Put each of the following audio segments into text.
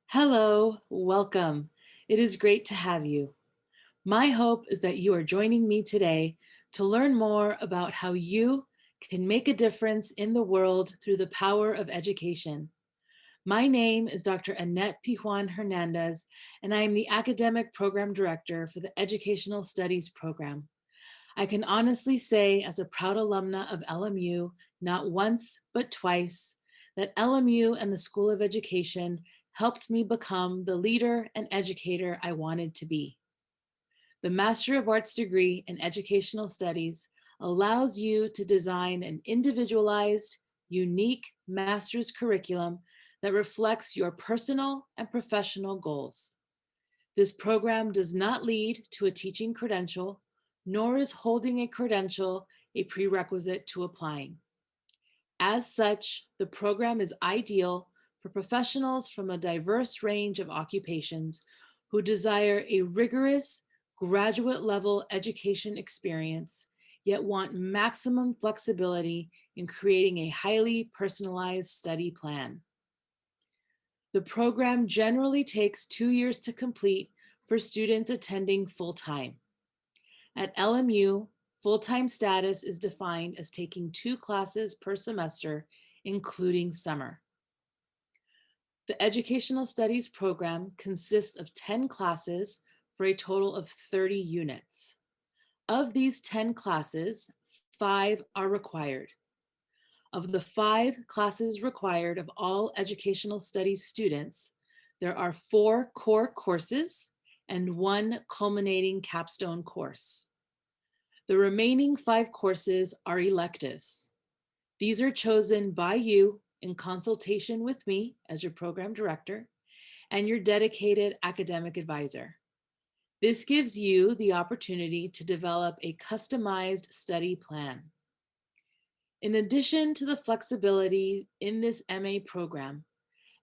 Hello, welcome. It is great to have you. My hope is that you are joining me today to learn more about how you can make a difference in the world through the power of education. My name is Dr. Annette Pijuan Hernandez, and I am the Academic Program Director for the Educational Studies program. I can honestly say, as a proud alumna of LMU, not once, but twice, that LMU and the School of Education helped me become the leader and educator I wanted to be. The Master of Arts degree in Educational Studies allows you to design an individualized, unique master's curriculum that reflects your personal and professional goals. This program does not lead to a teaching credential, nor is holding a credential a prerequisite to applying. As such, the program is ideal for professionals from a diverse range of occupations who desire a rigorous graduate level education experience, yet want maximum flexibility in creating a highly personalized study plan. The program generally takes 2 years to complete for students attending full-time. At LMU, full-time status is defined as taking 2 classes per semester, including summer. The Educational Studies program consists of 10 classes for a total of 30 units. Of these 10 classes, 5 are required. Of the 5 classes required of all Educational Studies students, there are 4 core courses and 1 culminating capstone course. The remaining 5 courses are electives. These are chosen by you in consultation with me as your program director and your dedicated academic advisor. This gives you the opportunity to develop a customized study plan. In addition to the flexibility in this MA program,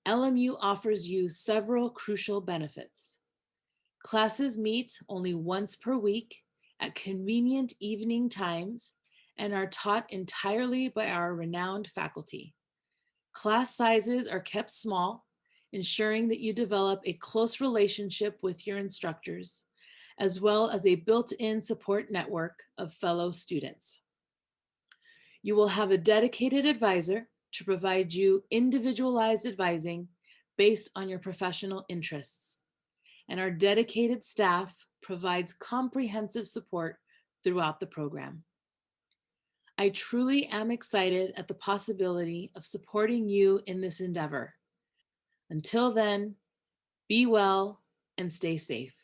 LMU offers you several crucial benefits. Classes meet only once per week at convenient evening times and are taught entirely by our renowned faculty. Class sizes are kept small, ensuring that you develop a close relationship with your instructors, as well as a built-in support network of fellow students. You will have a dedicated advisor to provide you individualized advising based on your professional interests. And our dedicated staff provides comprehensive support throughout the program. I truly am excited at the possibility of supporting you in this endeavor. Until then, be well and stay safe.